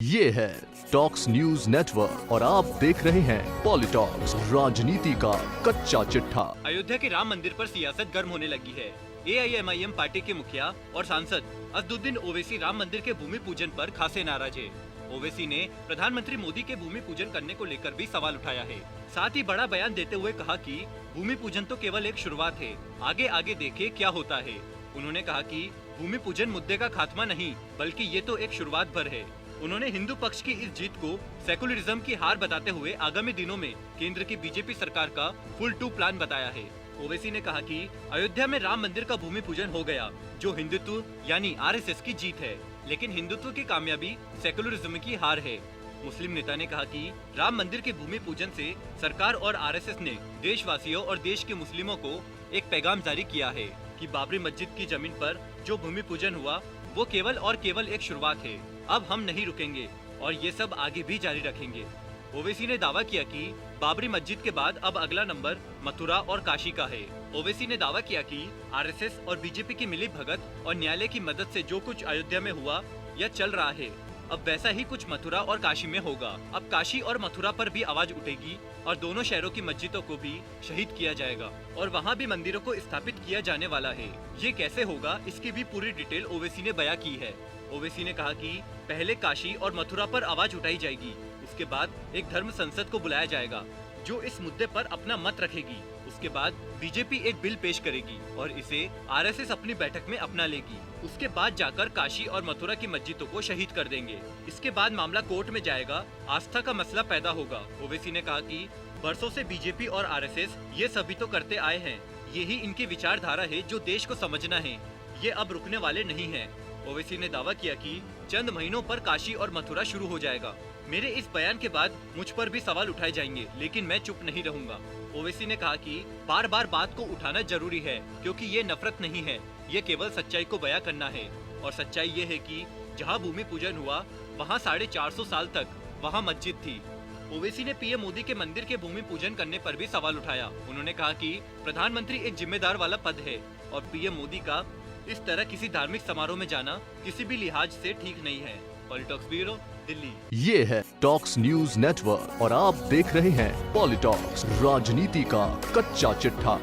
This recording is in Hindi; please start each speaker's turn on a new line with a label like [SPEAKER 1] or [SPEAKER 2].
[SPEAKER 1] ये है टॉक्स न्यूज नेटवर्क और आप देख रहे हैं पॉलिटॉक्स, राजनीति का कच्चा चिट्ठा।
[SPEAKER 2] अयोध्या के राम मंदिर पर सियासत गर्म होने लगी है। AIMIM पार्टी के मुखिया और सांसद असदुद्दीन ओवैसी राम मंदिर के भूमि पूजन पर खासे नाराज है। ओवैसी ने प्रधानमंत्री मोदी के भूमि पूजन करने को लेकर भी सवाल उठाया है। साथ ही बड़ा बयान देते हुए कहा कि भूमि पूजन तो केवल एक शुरुआत है, आगे आगे देखे क्या होता है। उन्होंने कहा कि भूमि पूजन मुद्दे का खात्मा नहीं, बल्कि ये तो एक शुरुआत भर है। उन्होंने हिंदू पक्ष की इस जीत को सेकुलरिज्म की हार बताते हुए आगामी दिनों में केंद्र की बीजेपी सरकार का फुल टू प्लान बताया है। ओवैसी ने कहा कि अयोध्या में राम मंदिर का भूमि पूजन हो गया, जो हिंदुत्व यानी RSS की जीत है, लेकिन हिंदुत्व की कामयाबी सेकुलरिज्म की हार है। मुस्लिम नेता ने कहा कि राम मंदिर के भूमि पूजन से सरकार और RSS ने देशवासियों और देश के मुस्लिमों को एक पैगाम जारी किया है कि बाबरी मस्जिद की जमीन पर जो भूमि पूजन हुआ वो केवल और केवल एक शुरुआत है। अब हम नहीं रुकेंगे और ये सब आगे भी जारी रखेंगे। ओवैसी ने दावा किया कि बाबरी मस्जिद के बाद अब अगला नंबर मथुरा और काशी का है। ओवैसी ने दावा किया कि RSS और बीजेपी की मिली भगत और न्यायालय की मदद से जो कुछ अयोध्या में हुआ या चल रहा है, अब वैसा ही कुछ मथुरा और काशी में होगा। अब काशी और मथुरा पर भी आवाज उठेगी और दोनों शहरों की मस्जिदों को भी शहीद किया जाएगा और वहाँ भी मंदिरों को स्थापित किया जाने वाला है। ये कैसे होगा, इसकी भी पूरी डिटेल ओवैसी ने बयां की है। ओवैसी ने कहा कि पहले काशी और मथुरा पर आवाज उठाई जाएगी, उसके बाद एक धर्म संसद को बुलाया जाएगा जो इस मुद्दे पर अपना मत रखेगी। उसके बाद बीजेपी एक बिल पेश करेगी और इसे RSS अपनी बैठक में अपना लेगी। उसके बाद जाकर काशी और मथुरा की मस्जिदों को शहीद कर देंगे। इसके बाद मामला कोर्ट में जाएगा, आस्था का मसला पैदा होगा। ओवैसी ने कहा कि बरसों से बीजेपी और RSS ये सभी तो करते आए हैं, यही इनकी विचारधारा है जो देश को समझना है, ये अब रुकने वाले नहीं है। ओवैसी ने दावा किया कि चंद महीनों पर काशी और मथुरा शुरू हो जाएगा। मेरे इस बयान के बाद मुझ पर भी सवाल उठाए जाएंगे, लेकिन मैं चुप नहीं रहूंगा। ओवैसी ने कहा कि बार बार बात को उठाना जरूरी है, क्योंकि ये नफरत नहीं है, ये केवल सच्चाई को बयां करना है। और सच्चाई ये है कि जहां भूमि पूजन हुआ वहां 450 साल तक वहां मस्जिद थी। ओवैसी ने PM मोदी के मंदिर के भूमि पूजन करने पर भी सवाल उठाया। उन्होंने कहा कि प्रधानमंत्री एक जिम्मेदार वाला पद है और PM मोदी का इस तरह किसी धार्मिक समारोह में जाना किसी भी लिहाज से ठीक नहीं है। पॉलिटॉक्स ब्यूरो, दिल्ली।
[SPEAKER 1] ये है टॉक्स न्यूज नेटवर्क और आप देख रहे हैं पॉलिटॉक्स, राजनीति का कच्चा चिट्ठा।